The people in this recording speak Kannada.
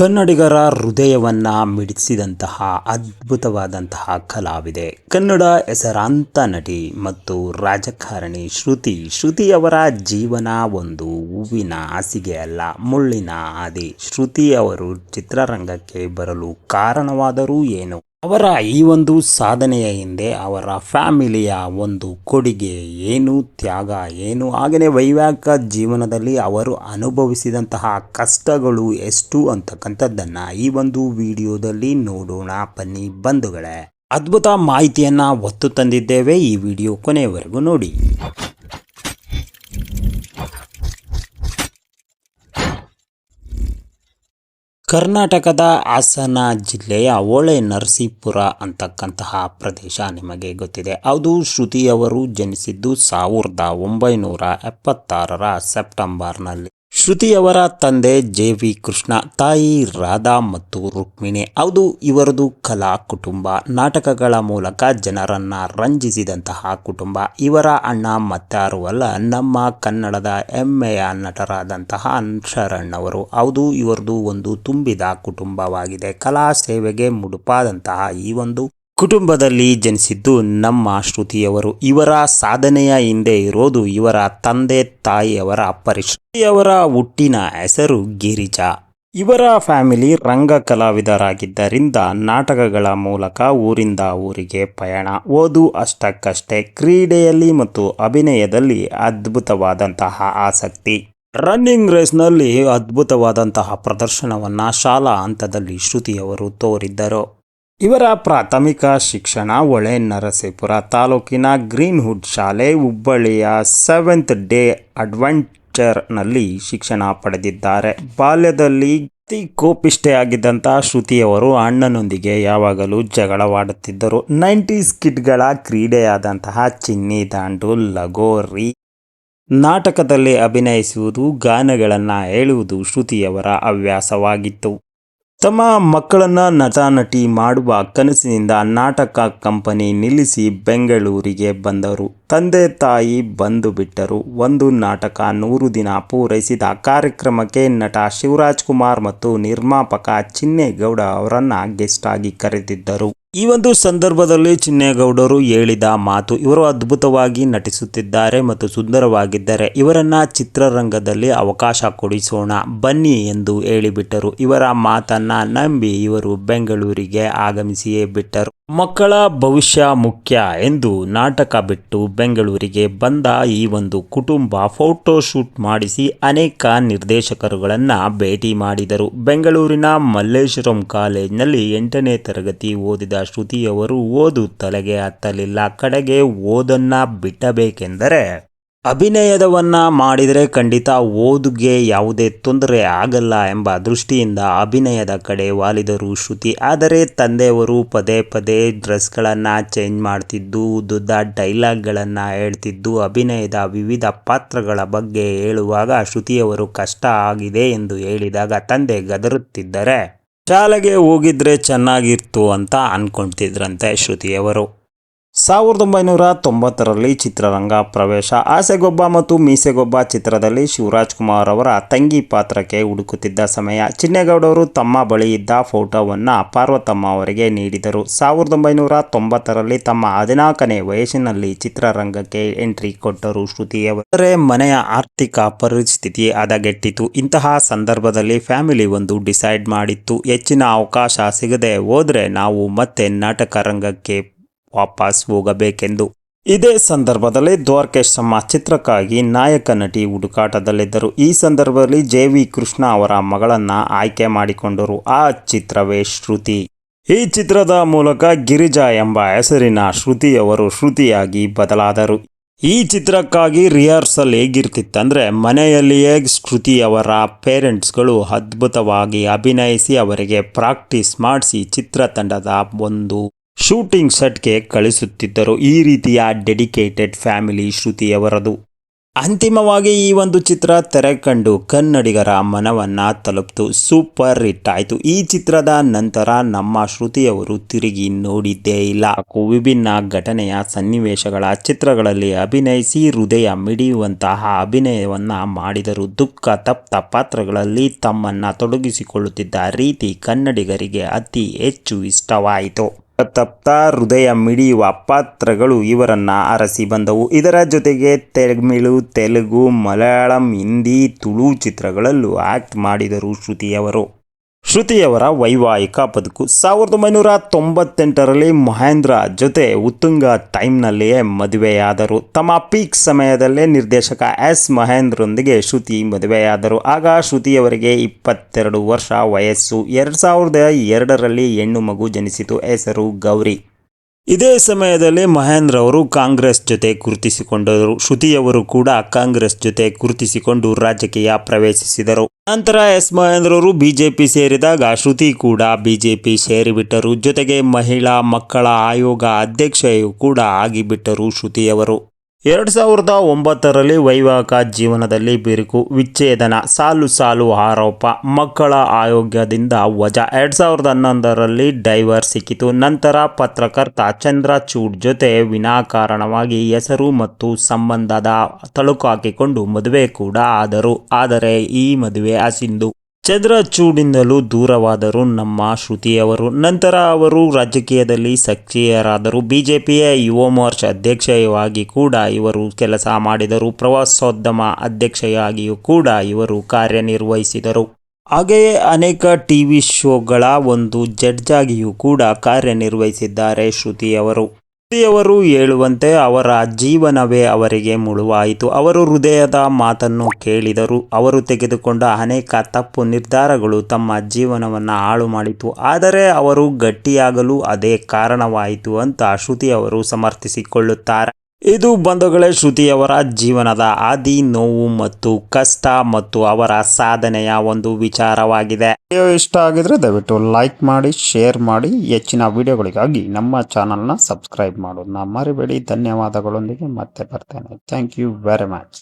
ಕನ್ನಡಿಗರ ಹೃದಯವನ್ನ ಮಿಡಿಸಿದಂತಹ ಅದ್ಭುತವಾದಂತಹ ಕಲಾವಿದೆ, ಕನ್ನಡ ಹೆಸರಾಂತ ನಟಿ ಮತ್ತು ರಾಜಕಾರಣಿ ಶ್ರುತಿಯವರ ಜೀವನ ಒಂದು ಹೂವಿನ ಹಾಸಿಗೆ ಅಲ್ಲ, ಮುಳ್ಳಿನ ಹಾದಿ. ಶ್ರುತಿಯವರು ಚಿತ್ರರಂಗಕ್ಕೆ ಬರಲು ಕಾರಣವಾದರೂ ಏನು? ಅವರ ಈ ಒಂದು ಸಾಧನೆಯ ಹಿಂದೆ ಅವರ ಫ್ಯಾಮಿಲಿಯ ಒಂದು ಕೊಡುಗೆ ಏನು, ತ್ಯಾಗ ಏನು, ಹಾಗೆಯೇ ವೈವಾಹಿಕ ಜೀವನದಲ್ಲಿ ಅವರು ಅನುಭವಿಸಿದಂತಹ ಕಷ್ಟಗಳು ಎಷ್ಟು ಅಂತಕ್ಕಂಥದ್ದನ್ನು ಈ ಒಂದು ವಿಡಿಯೋದಲ್ಲಿ ನೋಡೋಣ ಬನ್ನಿ ಬಂಧುಗಳೇ. ಅದ್ಭುತ ಮಾಹಿತಿಯನ್ನು ಹೊತ್ತು ತಂದಿದ್ದೇವೆ, ಈ ವಿಡಿಯೋ ಕೊನೆಯವರೆಗೂ ನೋಡಿ. ಕರ್ನಾಟಕದ ಹಾಸನ ಜಿಲ್ಲೆಯ ಹೊಳೆನರಸೀಪುರ ಅಂತಕ್ಕಂತಹ ಪ್ರದೇಶ ನಿಮಗೆ ಗೊತ್ತಿದೆ. ಅದು ಶ್ರುತಿಯವರು ಜನಿಸಿದ್ದು 1976ರ ಸೆಪ್ಟೆಂಬರ್ನಲ್ಲಿ. ಶ್ರುತಿಯವರ ತಂದೆ ಜೆ.ವಿ. ಕೃಷ್ಣ, ತಾಯಿ ರಾಧಾ ಮತ್ತು ರುಕ್ಮಿಣಿ. ಹೌದು, ಇವರದು ಕಲಾ ಕುಟುಂಬ. ನಾಟಕಗಳ ಮೂಲಕ ಜನರನ್ನ ರಂಜಿಸಿದಂತಹ ಕುಟುಂಬ. ಇವರ ಅಣ್ಣ ಮತ್ತಾರು ಅಲ್ಲ, ನಮ್ಮ ಕನ್ನಡದ ಹೆಮ್ಮೆಯ ನಟರಾದಂತಹ ಶರಣ್ ಅವರು. ಹೌದು, ಇವರದು ಒಂದು ತುಂಬಿದ ಕುಟುಂಬವಾಗಿದೆ. ಕಲಾ ಸೇವೆಗೆ ಮುಡುಪಾದಂತಹ ಈ ಒಂದು ಕುಟುಂಬದಲ್ಲಿ ಜನಿಸಿದ್ದು ನಮ್ಮ ಶ್ರುತಿಯವರು. ಇವರ ಸಾಧನೆಯ ಹಿಂದೆ ಇರೋದು ಇವರ ತಂದೆ ತಾಯಿಯವರ ಪರಿಶ್ರಮವರ ಹುಟ್ಟಿನ ಹೆಸರು ಗಿರಿಜಾ. ಇವರ ಫ್ಯಾಮಿಲಿ ರಂಗ ಕಲಾವಿದರಾಗಿದ್ದರಿಂದ ನಾಟಕಗಳ ಮೂಲಕ ಊರಿಂದ ಊರಿಗೆ ಪಯಣ. ಓದು ಅಷ್ಟಕ್ಕಷ್ಟೇ, ಕ್ರೀಡೆಯಲ್ಲಿ ಮತ್ತು ಅಭಿನಯದಲ್ಲಿ ಅದ್ಭುತವಾದಂತಹ ಆಸಕ್ತಿ. ರನ್ನಿಂಗ್ ರೇಸ್ನಲ್ಲಿ ಅದ್ಭುತವಾದಂತಹ ಪ್ರದರ್ಶನವನ್ನು ಶಾಲಾ ಹಂತದಲ್ಲಿ ಶ್ರುತಿಯವರು ತೋರಿದ್ದರು. ಇವರ ಪ್ರಾಥಮಿಕ ಶಿಕ್ಷಣ ಹೊಳೆನರಸೀಪುರ ತಾಲೂಕಿನ ಗ್ರೀನ್ವುಡ್ ಶಾಲೆ, ಹುಬ್ಬಳ್ಳಿಯ ಸೆವೆಂತ್ ಡೇ ಅಡ್ವೆಂಚರ್ನಲ್ಲಿ ಶಿಕ್ಷಣ ಪಡೆದಿದ್ದಾರೆ. ಬಾಲ್ಯದಲ್ಲಿ ಅತಿ ಕೋಪಿಷ್ಠೆಯಾಗಿದ್ದಂಥ ಶ್ರುತಿಯವರು ಅಣ್ಣನೊಂದಿಗೆ ಯಾವಾಗಲೂ ಜಗಳವಾಡುತ್ತಿದ್ದರು. 90s ಕಿಡ್ಗಳ ಕ್ರೀಡೆಯಾದಂತಹ ಚಿನ್ನಿ ದಾಂಡು, ಲಗೋರಿ, ನಾಟಕದಲ್ಲಿ ಅಭಿನಯಿಸುವುದು, ಗಾನಗಳನ್ನು ಹೇಳುವುದು ಶ್ರುತಿಯವರ ಹವ್ಯಾಸವಾಗಿತ್ತು. ತಮ್ಮ ಮಕ್ಕಳನ್ನು ನಟ ನಟಿ ಮಾಡುವ ಕನಸಿನಿಂದ ನಾಟಕ ಕಂಪನಿ ನಿಲ್ಲಿಸಿ ಬೆಂಗಳೂರಿಗೆ ಬಂದರು. ತಂದೆ ತಾಯಿ ಬಂದು ಬಿಟ್ಟರು. ಒಂದು ನಾಟಕ 100 ದಿನ ಪೂರೈಸಿದ ಕಾರ್ಯಕ್ರಮಕ್ಕೆ ನಟ ಶಿವರಾಜ್ಕುಮಾರ್ ಮತ್ತು ನಿರ್ಮಾಪಕ ಚಿನ್ನೇಗೌಡ ಅವರನ್ನು ಗೆಸ್ಟ್ ಆಗಿ ಕರೆದಿದ್ದರು. ಈ ಒಂದು ಸಂದರ್ಭದಲ್ಲಿ ಚಿನ್ನೇಗೌಡರು ಹೇಳಿದ ಮಾತು, ಇವರು ಅದ್ಭುತವಾಗಿ ನಟಿಸುತ್ತಿದ್ದಾರೆ ಮತ್ತು ಸುಂದರವಾಗಿದ್ದಾರೆ, ಇವರನ್ನ ಚಿತ್ರರಂಗದಲ್ಲಿ ಅವಕಾಶ ಕೊಡಿಸೋಣ ಬನ್ನಿ ಎಂದು ಹೇಳಿಬಿಟ್ಟರು. ಇವರ ಮಾತನ್ನ ನಂಬಿ ಇವರು ಬೆಂಗಳೂರಿಗೆ ಆಗಮಿಸಿಯೇ ಬಿಟ್ಟರು. ಮಕ್ಕಳ ಭವಿಷ್ಯ ಮುಖ್ಯ ಎಂದು ನಾಟಕ ಬಿಟ್ಟು ಬೆಂಗಳೂರಿಗೆ ಬಂದ ಈ ಒಂದು ಕುಟುಂಬ ಫೋಟೋ ಶೂಟ್ ಮಾಡಿಸಿ ಅನೇಕ ನಿರ್ದೇಶಕರುಗಳನ್ನು ಭೇಟಿ ಮಾಡಿದರು. ಬೆಂಗಳೂರಿನ ಮಲ್ಲೇಶ್ವರಂ ಕಾಲೇಜಿನಲ್ಲಿ 8ನೇ ತರಗತಿ ಓದಿದ ಶ್ರುತಿಯವರು ಓದು ತಲೆಗೆ ಹತ್ತಲಿಲ್ಲ. ಕಡೆಗೆ ಓದನ್ನ ಬಿಟ್ಟಬೇಕೆಂದರೆ ಅಭಿನಯದವನ್ನ ಮಾಡಿದರೆ ಖಂಡಿತ ಓದುಗೆ ಯಾವುದೇ ತೊಂದರೆ ಆಗಲ್ಲ ಎಂಬ ದೃಷ್ಟಿಯಿಂದ ಅಭಿನಯದ ಕಡೆ ವಾಲಿದರು ಶ್ರುತಿ. ಆದರೆ ತಂದೆಯವರು ಪದೇ ಪದೇ ಡ್ರೆಸ್ಗಳನ್ನು ಚೇಂಜ್ ಮಾಡ್ತಿದ್ದು, ಉದ್ದುದ್ದ ಡೈಲಾಗ್ಗಳನ್ನು ಹೇಳ್ತಿದ್ದು, ಅಭಿನಯದ ವಿವಿಧ ಪಾತ್ರಗಳ ಬಗ್ಗೆ ಹೇಳುವಾಗ ಶ್ರುತಿಯವರು ಕಷ್ಟ ಆಗಿದೆ ಎಂದು ಹೇಳಿದಾಗ ತಂದೆ ಗದರುತ್ತಿದ್ದರೆ ಶಾಲೆಗೆ ಹೋಗಿದ್ರೆ ಚೆನ್ನಾಗಿರ್ತು ಅಂತ ಅನ್ಕೊಳ್ತಿದ್ರಂತೆ ಶ್ರುತಿಯವರು. 1990ರಲ್ಲಿ ಚಿತ್ರರಂಗ ಪ್ರವೇಶ. ಆಸೆಗೊಬ್ಬ ಮತ್ತು ಮೀಸೆಗೊಬ್ಬ ಚಿತ್ರದಲ್ಲಿ ಶಿವರಾಜ್ಕುಮಾರ್ ಅವರ ತಂಗಿ ಪಾತ್ರಕ್ಕೆ ಹುಡುಕುತ್ತಿದ್ದ ಸಮಯ ಚಿನ್ನೇಗೌಡರು ತಮ್ಮ ಬಳಿ ಇದ್ದ ಫೋಟೋವನ್ನು ಪಾರ್ವತಮ್ಮ ಅವರಿಗೆ ನೀಡಿದರು. 1990ರಲ್ಲಿ ತಮ್ಮ 14ನೇ ವಯಸ್ಸಿನಲ್ಲಿ ಚಿತ್ರರಂಗಕ್ಕೆ ಎಂಟ್ರಿ ಕೊಟ್ಟರು ಶ್ರುತಿಯವರ. ಮನೆಯ ಆರ್ಥಿಕ ಪರಿಸ್ಥಿತಿ ಹದಗೆಟ್ಟಿತು. ಇಂತಹ ಸಂದರ್ಭದಲ್ಲಿ ಫ್ಯಾಮಿಲಿ ಒಂದು ಡಿಸೈಡ್ ಮಾಡಿತ್ತು, ಹೆಚ್ಚಿನ ಅವಕಾಶ ಸಿಗದೆ ಹೋದ್ರೆ ನಾವು ಮತ್ತೆ ನಾಟಕ ರಂಗಕ್ಕೆ ವಾಪಸ್ ಹೋಗಬೇಕೆಂದು. ಇದೇ ಸಂದರ್ಭದಲ್ಲಿ ದ್ವಾರಕೇಶಮ್ಮ ಚಿತ್ರಕ್ಕಾಗಿ ನಾಯಕ ನಟಿ ಹುಡುಕಾಟದಲ್ಲಿದ್ದರು. ಈ ಸಂದರ್ಭದಲ್ಲಿ ಜೆ.ವಿ. ಕೃಷ್ಣ ಅವರ ಮಗಳನ್ನ ಆಯ್ಕೆ ಮಾಡಿಕೊಂಡರು. ಆ ಚಿತ್ರವೇ ಶ್ರುತಿ. ಈ ಚಿತ್ರದ ಮೂಲಕ ಗಿರಿಜಾ ಎಂಬ ಹೆಸರಿನ ಶ್ರುತಿಯವರು ಶ್ರುತಿಯಾಗಿ ಬದಲಾದರು. ಈ ಚಿತ್ರಕ್ಕಾಗಿ ರಿಹರ್ಸಲ್ ಹೇಗಿರ್ತಿತ್ತಂದ್ರೆ, ಮನೆಯಲ್ಲಿಯೇ ಶ್ರುತಿಯವರ ಪೇರೆಂಟ್ಸ್ಗಳು ಅದ್ಭುತವಾಗಿ ಅಭಿನಯಿಸಿ ಅವರಿಗೆ ಪ್ರಾಕ್ಟೀಸ್ ಮಾಡಿಸಿ ಚಿತ್ರತಂಡದ ಒಂದು ಶೂಟಿಂಗ್ ಸೆಟ್ಗೆ ಕಳಿಸುತ್ತಿದ್ದರು. ಈ ರೀತಿಯ ಡೆಡಿಕೇಟೆಡ್ ಫ್ಯಾಮಿಲಿ ಶ್ರುತಿಯವರದು. ಅಂತಿಮವಾಗಿ ಈ ಒಂದು ಚಿತ್ರ ತೆರೆ ಕಂಡು ಕನ್ನಡಿಗರ ಮನವನ್ನ ತಲುಪಿತು, ಸೂಪರ್ ಹಿಟ್ ಆಯಿತು. ಈ ಚಿತ್ರದ ನಂತರ ನಮ್ಮ ಶ್ರುತಿಯವರು ತಿರುಗಿ ನೋಡಿದ್ದೇ ಇಲ್ಲ. ವಿಭಿನ್ನ ಘಟನೆಯ ಸನ್ನಿವೇಶಗಳ ಚಿತ್ರಗಳಲ್ಲಿ ಅಭಿನಯಿಸಿ ಹೃದಯ ಮಿಡಿಯುವಂತಹ ಅಭಿನಯವನ್ನ ಮಾಡಿದರು. ದುಃಖ ತಪ್ತ ಪಾತ್ರಗಳಲ್ಲಿ ತಮ್ಮನ್ನ ತೊಡಗಿಸಿಕೊಳ್ಳುತ್ತಿದ್ದ ರೀತಿ ಕನ್ನಡಿಗರಿಗೆ ಅತಿ ಹೆಚ್ಚು ಇಷ್ಟವಾಯಿತು. ತಪ್ತ ಹೃದಯ ಮಿಡಿಯುವ ಪಾತ್ರಗಳು ಇವರನ್ನ ಅರಸಿ ಬಂದವು. ಇದರ ಜೊತೆಗೆ ತಮಿಳು, ತೆಲುಗು, ಮಲಯಾಳಂ, ಹಿಂದಿ, ತುಳು ಚಿತ್ರಗಳಲ್ಲೂ ಆಕ್ಟ್ ಮಾಡಿದರು ಶ್ರುತಿಯವರು. ಶ್ರುತಿಯವರ ವೈವಾಹಿಕ ಬದುಕು 1998ರಲ್ಲಿ ಮಹೇಂದ್ರ ಜೊತೆ ಉತ್ತುಂಗ ಟೈಮ್ನಲ್ಲಿಯೇ ಮದುವೆಯಾದರು. ತಮ್ಮ ಪೀಕ್ ಸಮಯದಲ್ಲೇ ನಿರ್ದೇಶಕ ಎಸ್ ಮಹೇಂದ್ರೊಂದಿಗೆ ಶ್ರುತಿ ಮದುವೆಯಾದರು. ಆಗ ಶ್ರುತಿಯವರಿಗೆ 22 ವರ್ಷ ವಯಸ್ಸು. 2002ರಲ್ಲಿ ಹೆಣ್ಣು ಮಗು ಜನಿಸಿತು. ಹೆಸರು ಗೌರಿ. ಇದೇ ಸಮಯದಲ್ಲಿ ಮಹೇಂದ್ರ ಅವರು ಕಾಂಗ್ರೆಸ್ ಜೊತೆ ಗುರುತಿಸಿಕೊಂಡರು. ಶ್ರುತಿಯವರು ಕೂಡ ಕಾಂಗ್ರೆಸ್ ಜೊತೆ ಗುರುತಿಸಿಕೊಂಡು ರಾಜಕೀಯ ಪ್ರವೇಶಿಸಿದರು. ನಂತರ ಎಸ್ ಮಹೇಂದ್ರ ಅವರು ಬಿಜೆಪಿ ಸೇರಿದಾಗ ಶ್ರುತಿ ಕೂಡ ಬಿಜೆಪಿ ಸೇರಿಬಿಟ್ಟರು. ಜೊತೆಗೆ ಮಹಿಳಾ ಮಕ್ಕಳ ಆಯೋಗ ಅಧ್ಯಕ್ಷೆಯೂ ಕೂಡ ಆಗಿಬಿಟ್ಟರು ಶ್ರುತಿಯವರು. 2009ರಲ್ಲಿ ವೈವಾಹಿಕ ಜೀವನದಲ್ಲಿ ಬಿರುಕು, ವಿಚ್ಛೇದನ, ಸಾಲು ಸಾಲು ಆರೋಪ, ಮಕ್ಕಳ ಆಯೋಗದಿಂದ ವಜಾ. 2011ರಲ್ಲಿ ಡೈವರ್ಸ್ ಸಿಕ್ಕಿತು. ನಂತರ ಪತ್ರಕರ್ತ ಚಂದ್ರಚೂಡ್ ಜೊತೆ ವಿನಾಕಾರಣವಾಗಿ ಹೆಸರು ಮತ್ತು ಸಂಬಂಧದ ತಳುಕು ಹಾಕಿಕೊಂಡು ಮದುವೆ ಕೂಡ ಆದರು. ಆದರೆ ಈ ಮದುವೆ ಹಸಿಂದು. ಚಂದ್ರಚೂಡಿಂದಲೂ ದೂರವಾದರು ನಮ್ಮ ಶ್ರುತಿಯವರು. ನಂತರ ಅವರು ರಾಜಕೀಯದಲ್ಲಿ ಸಕ್ರಿಯರಾದರು. ಬಿಜೆಪಿಯ ಯುವ ಮೋರ್ಚಾ ಅಧ್ಯಕ್ಷೆಯಾಗಿ ಕೂಡ ಇವರು ಕೆಲಸ ಮಾಡಿದರು. ಪ್ರವಾಸೋದ್ಯಮ ಅಧ್ಯಕ್ಷೆಯಾಗಿಯೂ ಕೂಡ ಇವರು ಕಾರ್ಯನಿರ್ವಹಿಸಿದರು. ಹಾಗೆಯೇ ಅನೇಕ ಟಿವಿ ಶೋಗಳ ಒಂದು ಜಡ್ಜ್ ಆಗಿಯೂ ಕೂಡ ಕಾರ್ಯನಿರ್ವಹಿಸಿದ್ದಾರೆ ಶ್ರುತಿಯವರು. ಶ್ರುತಿಯವರು ಹೇಳುವಂತೆ ಅವರ ಜೀವನವೇ ಅವರಿಗೆ ಮುಳುವಾಯಿತು. ಅವರು ಹೃದಯದ ಮಾತನ್ನು ಕೇಳಿದರು. ಅವರು ತೆಗೆದುಕೊಂಡ ಅನೇಕ ತಪ್ಪು ನಿರ್ಧಾರಗಳು ತಮ್ಮ ಜೀವನವನ್ನು ಹಾಳು ಮಾಡಿತು. ಆದರೆ ಅವರು ಗಟ್ಟಿಯಾಗಲು ಅದೇ ಕಾರಣವಾಯಿತು ಅಂತ ಶ್ರುತಿಯವರು ಸಮರ್ಥಿಸಿಕೊಳ್ಳುತ್ತಾರೆ. ಇದು ಬಂಧುಗಳೇ ಶ್ರುತಿಯವರ ಜೀವನದ ಆದಿ, ನೋವು ಮತ್ತು ಕಷ್ಟ ಮತ್ತು ಅವರ ಸಾಧನೆಯ ಒಂದು ವಿಚಾರವಾಗಿದೆ. ವಿಡಿಯೋ ಇಷ್ಟ ಆಗಿದ್ರೆ ದಯವಿಟ್ಟು ಲೈಕ್ ಮಾಡಿ, ಶೇರ್ ಮಾಡಿ. ಹೆಚ್ಚಿನ ವಿಡಿಯೋಗಳಿಗಾಗಿ ನಮ್ಮ ಚಾನಲ್ನ ಸಬ್ಸ್ಕ್ರೈಬ್ ಮಾಡೋದನ್ನ ಮರಿಬೇಡಿ. ಧನ್ಯವಾದಗಳೊಂದಿಗೆ ಮತ್ತೆ ಬರ್ತೇನೆ. Thank you very much.